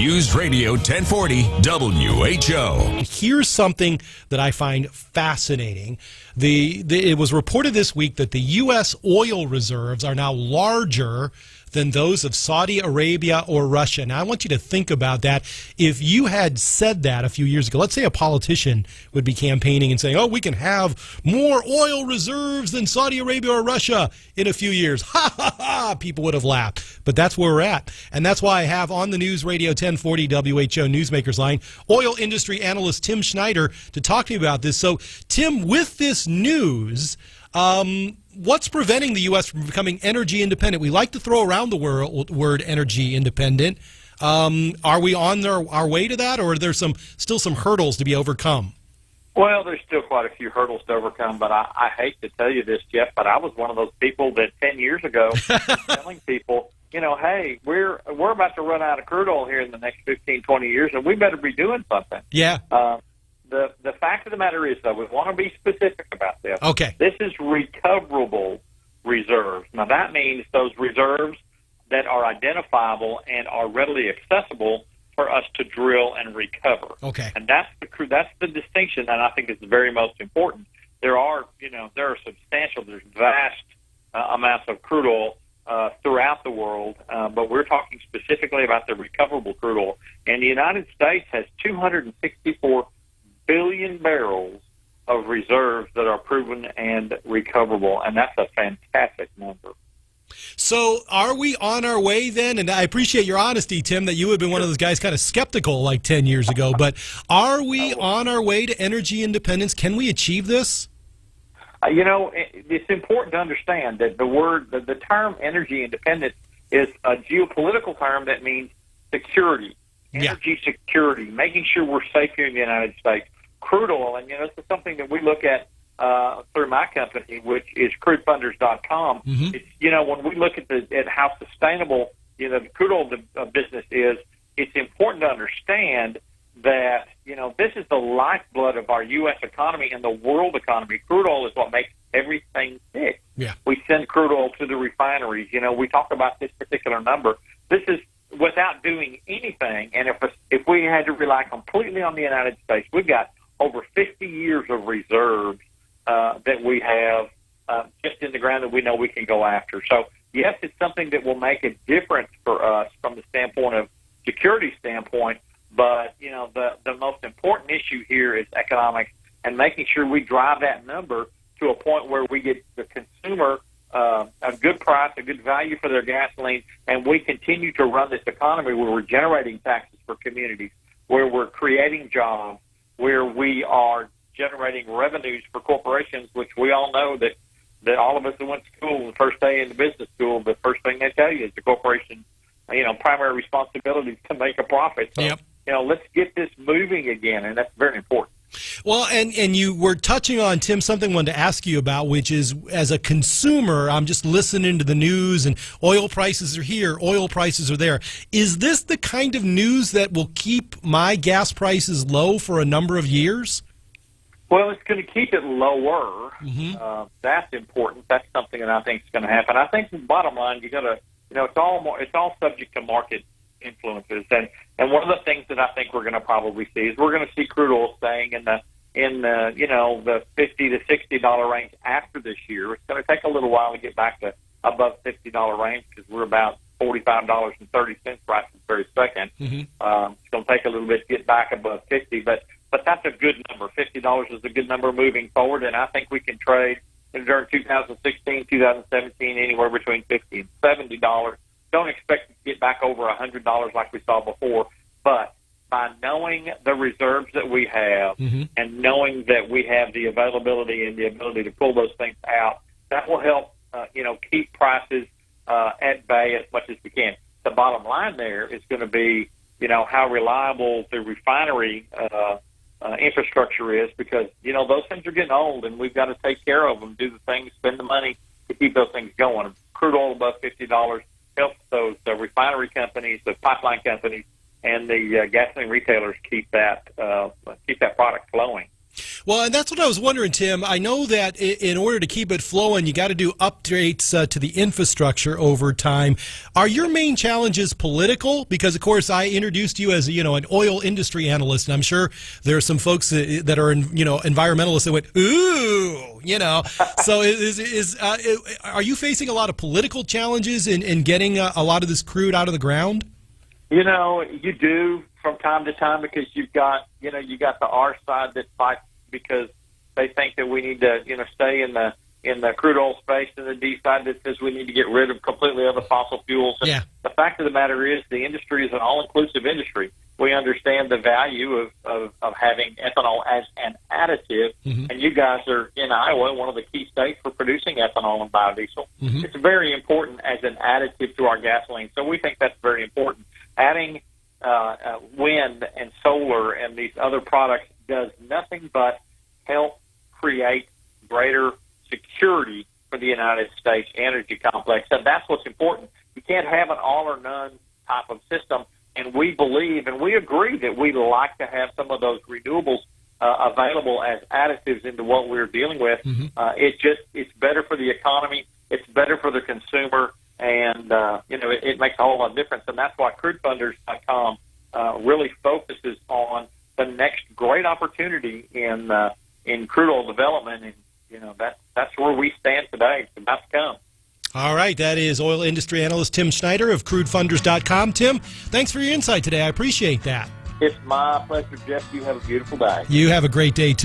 News Radio 1040 WHO. Here's something that I find fascinating. It was reported this week that the U.S. oil reserves are now larger than those of Saudi Arabia or Russia. Now, I want you to think about that. If you had said that a few years ago, let's say a politician would be campaigning and saying, oh, we can have more oil reserves than Saudi Arabia or Russia in a few years. Ha, ha, ha, people would have laughed. But that's where we're at. And that's why I have on the News Radio 1040 WHO Newsmakers line, oil industry analyst Tim Snyder to talk to me about this. So, Tim, with this news, what's preventing the U.S. from becoming energy independent? We like to throw around the word energy independent. Are we on our way to that, or are there still some hurdles to be overcome? Well, there's still quite a few hurdles to overcome, but I hate to tell you this, Jeff, but I was one of those people that 10 years ago was telling people, hey, we're about to run out of crude oil here in the next 15, 20 years, and we better be doing something. Yeah. The fact of the matter is, though, we want to be specific about this. Okay. This is recoverable reserves. Now, that means those reserves that are identifiable and are readily accessible for us to drill and recover. Okay. And that's the distinction that I think is very most important. There are there's vast amounts of crude oil throughout the world, but we're talking specifically about the recoverable crude oil. And the United States has 264 billion barrels of reserves that are proven and recoverable, and that's a fantastic number. So are we on our way then? And I appreciate your honesty, Tim, that you have been one of those guys kind of skeptical like 10 years ago, but are we on our way to energy independence? Can we achieve this? It's important to understand that the term energy independence is a geopolitical term that means security, energy security, making sure we're safe here in the United States. Crude oil, and this is something that we look at through my company, which is Crudefunders.com. Mm-hmm. It's, when we look at how sustainable the crude oil business is, it's important to understand that this is the lifeblood of our U.S. economy and the world economy. Crude oil is what makes everything tick. Yeah. We send crude oil to the refineries. We talk about this particular number. This is without doing anything, and if we had to rely completely on the United States, we've got over 50 years of reserves that we have just in the ground that we know we can go after. So, yes, it's something that will make a difference for us from the standpoint of security standpoint, but, the most important issue here is economics and making sure we drive that number to a point where we get the consumer a good price, a good value for their gasoline, and we continue to run this economy where we're generating taxes for communities, where we're creating jobs, where we are generating revenues for corporations, which we all know that all of us that went to school the first day in the business school, the first thing they tell you is the corporation, primary responsibility is to make a profit. So, yep. Let's get this moving again, and that's very important. Well, and you were touching on, Tim, something I wanted to ask you about, which is, as a consumer, I'm just listening to the news, and oil prices are here, oil prices are there. Is this the kind of news that will keep my gas prices low for a number of years? Well, it's going to keep it lower. Mm-hmm. That's important. That's something that I think is going to happen. I think the bottom line, you got to, it's all subject to market influences, and one of the things that I think we're going to probably see is we're going to see crude oil staying in the the $50 to $60 range after this year. It's going to take a little while to get back to above $50 range because we're about $45.30 right this very second. Mm-hmm. It's going to take a little bit to get back above 50, but that's a good number. $50 is a good number moving forward, and I think we can trade during 2016, 2017 anywhere between $50 and $70. Don't expect to get back over $100 like we saw before, but by knowing the reserves that we have mm-hmm. and knowing that we have the availability and the ability to pull those things out, that will help keep prices at bay as much as we can. The bottom line there is going to be how reliable the refinery infrastructure is, because those things are getting old and we've got to take care of them, do the things, spend the money to keep those things going. Crude oil above $50 helps those refinery companies, the pipeline companies, and the gasoline retailers keep that product flowing. Well, and that's what I was wondering, Tim. I know that in order to keep it flowing, you got to do updates to the infrastructure over time. Are your main challenges political? Because, of course, I introduced you as an oil industry analyst, and I'm sure there are some folks that are environmentalists that went, ooh, So are you facing a lot of political challenges in getting a lot of this crude out of the ground? You do from time to time, because you got the R side that fights because they think that we need to, stay in the crude oil space, and the D side that says we need to get rid of completely of the fossil fuels. And yeah. The fact of the matter is, the industry is an all-inclusive industry. We understand the value of having ethanol as an additive, and you guys are in Iowa, one of the key states for producing ethanol and biodiesel. It's very important as an additive to our gasoline, so we think that's very important. Adding wind and solar and these other products does nothing but help create greater security for the United States energy complex, and that's what's important. You can't have an all or none type of system, and we believe and we agree that we like to have some of those renewables available as additives into what we're dealing with. It's better for the economy, it's better for the consumer, and it makes a whole lot of difference. And that's why Crudefunders.com really focuses on the next great opportunity in crude oil development, and that's where we stand today. It's about to come. All right, that is oil industry analyst Tim Snyder of Crudefunders.com. Tim, thanks for your insight today. I appreciate that. It's my pleasure, Jeff. You have a beautiful day. You have a great day, too.